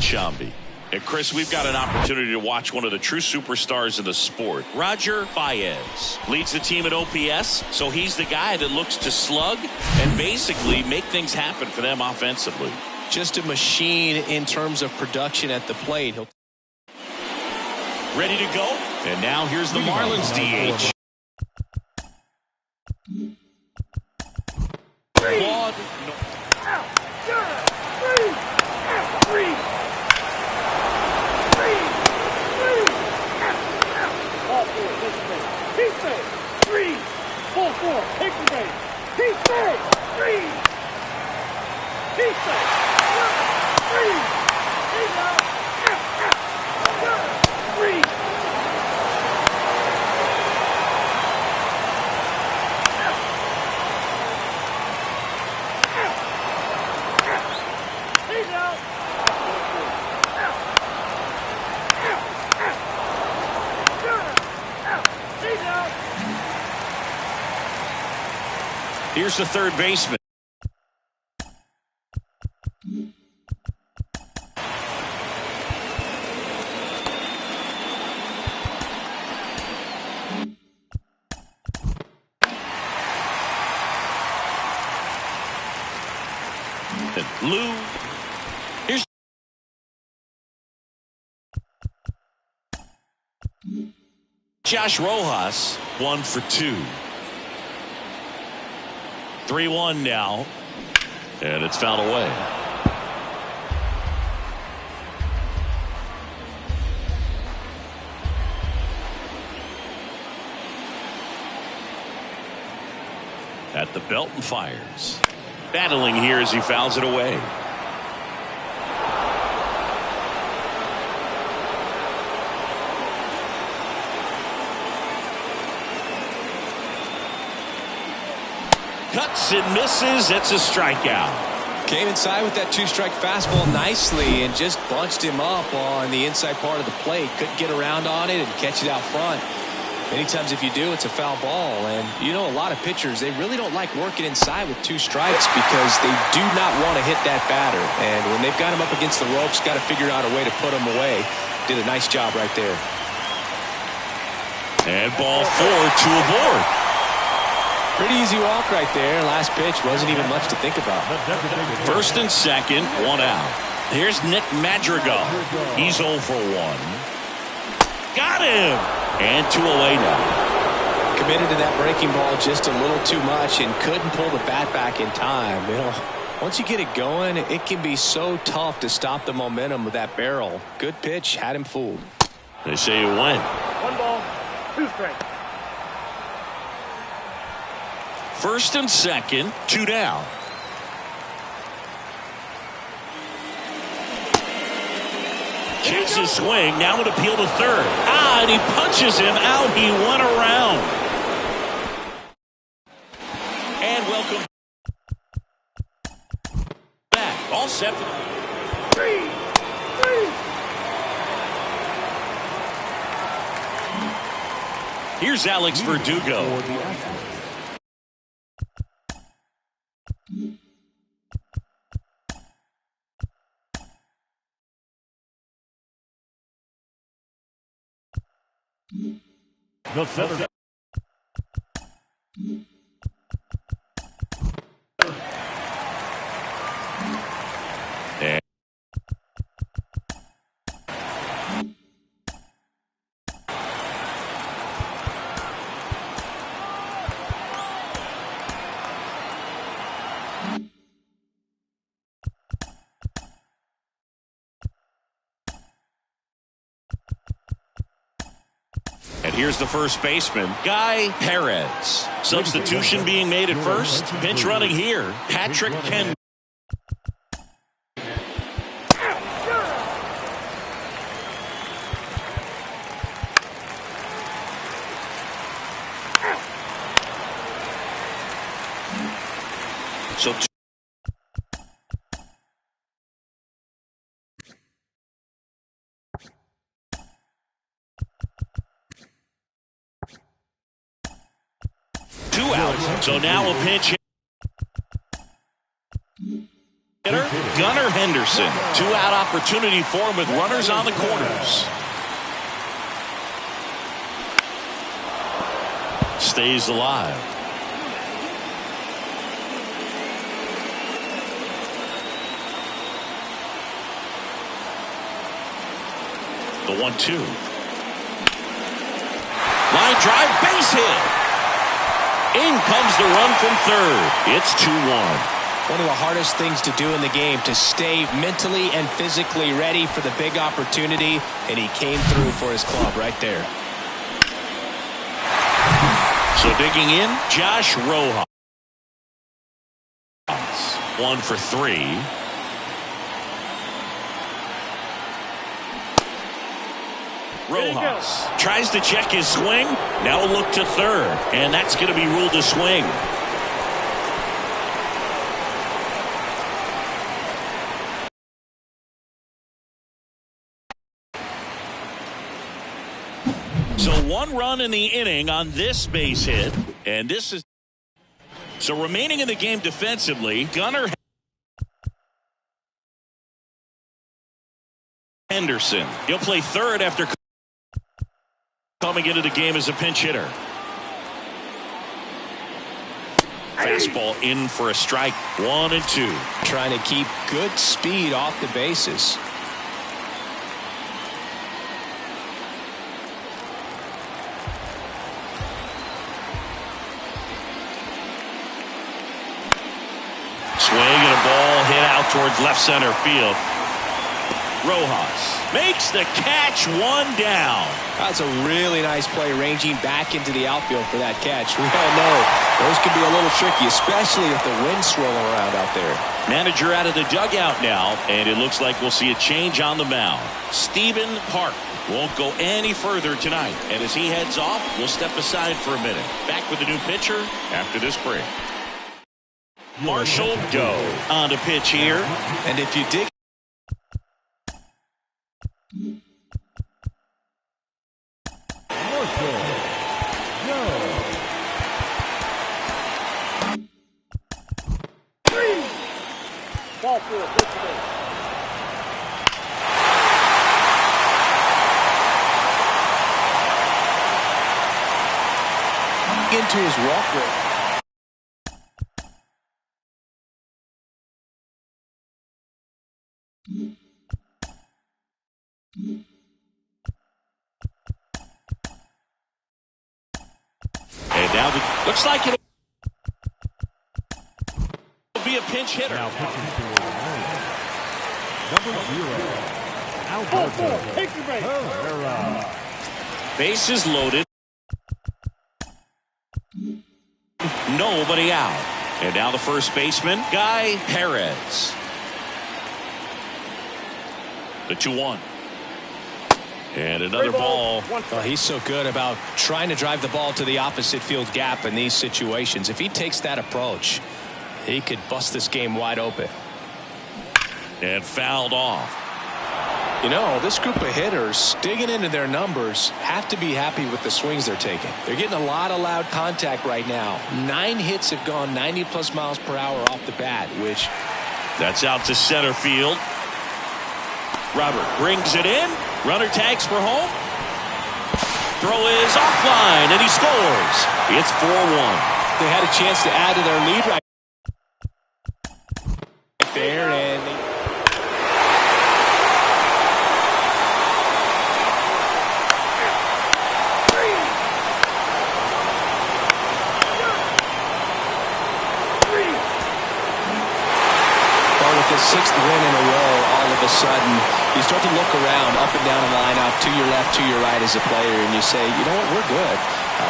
Shambi. And Chris, we've got an opportunity to watch one of the true superstars in the sport. Roger Baez leads the team at OPS, so he's the guy that looks to slug and basically make things happen for them offensively. Just a machine in terms of production at the plate. Ready to go? And now here's the Marlins DH. Claude. Here's the third baseman. And Lou. Here's Josh Rojas, 1 for 2. 3-1 now, and it's fouled away. At the belt and fires. Battling here as he fouls it away. Cuts and misses. That's a strikeout. Came inside with that two-strike fastball nicely and just bunched him up on the inside part of the plate. Couldn't get around on it and catch it out front. Many times if you do, it's a foul ball. And you know, a lot of pitchers, they really don't like working inside with 2 strikes because they do not want to hit that batter. And when they've got him up against the ropes, got to figure out a way to put him away. Did a nice job right there. And ball 4, 2 aboard. Pretty easy walk right there. Last pitch wasn't even much to think about. First and second, 1 out. Here's Nick Madrigal. He's 0 for 1. Got him! And 2 away now. Committed to that breaking ball just a little too much and couldn't pull the bat back in time. You know, once you get it going, it can be so tough to stop the momentum of that barrel. Good pitch, had him fooled. They say you win. 1 ball, 2 strikes. First and second, 2 down. Checks his swing. Now an appeal to third. And he punches him out. He went around. And welcome back. All set. 3. Here's Alex Verdugo. No center. And here's the first baseman, Guy Perez. Substitution being made at first. Pinch running here, Patrick Ken. So 2 outs. So now a pinch. Gunnar Henderson. Two-out opportunity for him with runners on the corners. Stays alive. The 1-2. Line drive, base hit. In comes the run from third. It's 2-1. One of the hardest things to do in the game, to stay mentally and physically ready for the big opportunity, and he came through for his club right there. So digging in, Josh Rojas. 1 for 3. Rojas tries to check his swing. Now look to third, and that's going to be ruled a swing. So 1 run in the inning on this base hit, and this is so remaining in the game defensively. Gunnar Henderson, he'll play third after coming into the game as a pinch hitter. Fastball in for a strike. 1-2. Trying to keep good speed off the bases. Swing and a ball hit out towards left center field. Rojas makes the catch, 1 down. That's a really nice play, ranging back into the outfield for that catch. We all know those can be a little tricky, especially if the wind's swirling around out there. Manager out of the dugout now, and it looks like we'll see a change on the mound. Stephen Park won't go any further tonight, and as he heads off, we'll step aside for a minute. Back with a new pitcher after this break. Marshall Doe on the pitch here. And if you dig Ball 4, pitch to base. into his walk rate. And now looks like it'll be a pinch hitter. Now pitching to number 0, Alberto Herrera. Bases loaded. Nobody out. And now the first baseman, Guy Perez. The 2-1. And another ball. Well, he's so good about trying to drive the ball to the opposite field gap in these situations. If he takes that approach, he could bust this game wide open. And fouled off. You know, this group of hitters, digging into their numbers, have to be happy with the swings they're taking. They're getting a lot of loud contact right now. 9 hits have gone 90+ miles per hour off the bat, which... That's out to center field. Robert brings it in. Runner tags for home. Throw is offline, and he scores. It's 4-1. They had a chance to add to their lead right there, and... the 6th win in a row, all of a sudden you start to look around up and down the lineup, to your left, to your right as a player, and you say, you know what, we're good.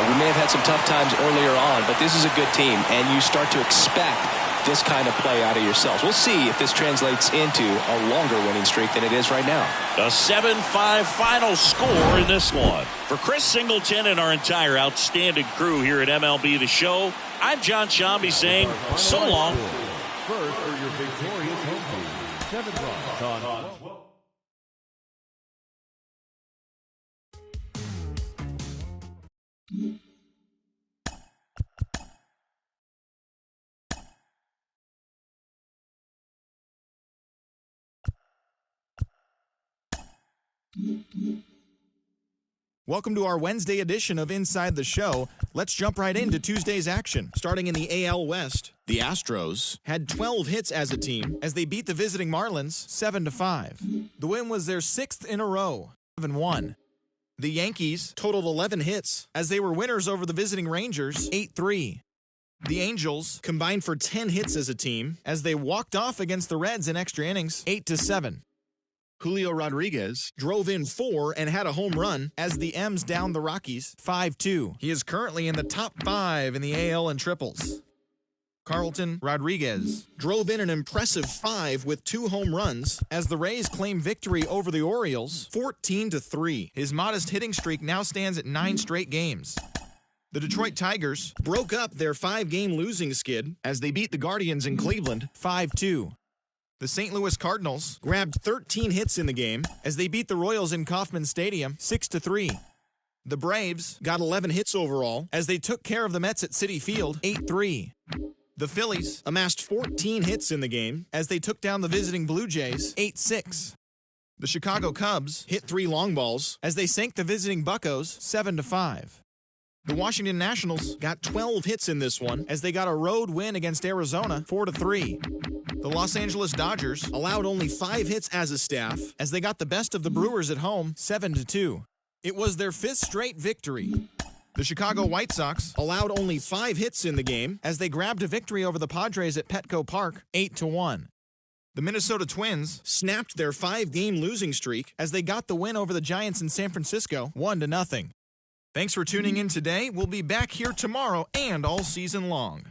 We may have had some tough times earlier on, but this is a good team, and you start to expect this kind of play out of yourselves. We'll see if this translates into a longer winning streak than it is right now. A 7-5 final score in this one. For Chris Singleton and our entire outstanding crew here at MLB The Show, I'm John Shambi saying so long. First for your victorious home team, 7 runs on 12. Welcome to our Wednesday edition of Inside the Show. Let's jump right into Tuesday's action. Starting in the AL West, the Astros had 12 hits as a team as they beat the visiting Marlins 7-5. The win was their 6th in a row, 7-1. The Yankees totaled 11 hits as they were winners over the visiting Rangers 8-3. The Angels combined for 10 hits as a team as they walked off against the Reds in extra innings 8-7. Julio Rodriguez drove in 4 and had a home run as the M's downed the Rockies 5-2. He is currently in the top 5 in the AL in triples. Carlton Rodriguez drove in an impressive 5 with 2 home runs as the Rays claim victory over the Orioles 14-3. His modest hitting streak now stands at 9 straight games. The Detroit Tigers broke up their 5-game losing skid as they beat the Guardians in Cleveland 5-2. The St. Louis Cardinals grabbed 13 hits in the game as they beat the Royals in Kauffman Stadium 6-3. The Braves got 11 hits overall as they took care of the Mets at Citi Field 8-3. The Phillies amassed 14 hits in the game as they took down the visiting Blue Jays 8-6. The Chicago Cubs hit 3 long balls as they sank the visiting Buccos 7-5. The Washington Nationals got 12 hits in this one as they got a road win against Arizona 4-3. The Los Angeles Dodgers allowed only 5 hits as a staff as they got the best of the Brewers at home 7-2. It was their 5th straight victory. The Chicago White Sox allowed only 5 hits in the game as they grabbed a victory over the Padres at Petco Park 8-1. The Minnesota Twins snapped their 5-game losing streak as they got the win over the Giants in San Francisco 1-0. Thanks for tuning in today. We'll be back here tomorrow and all season long.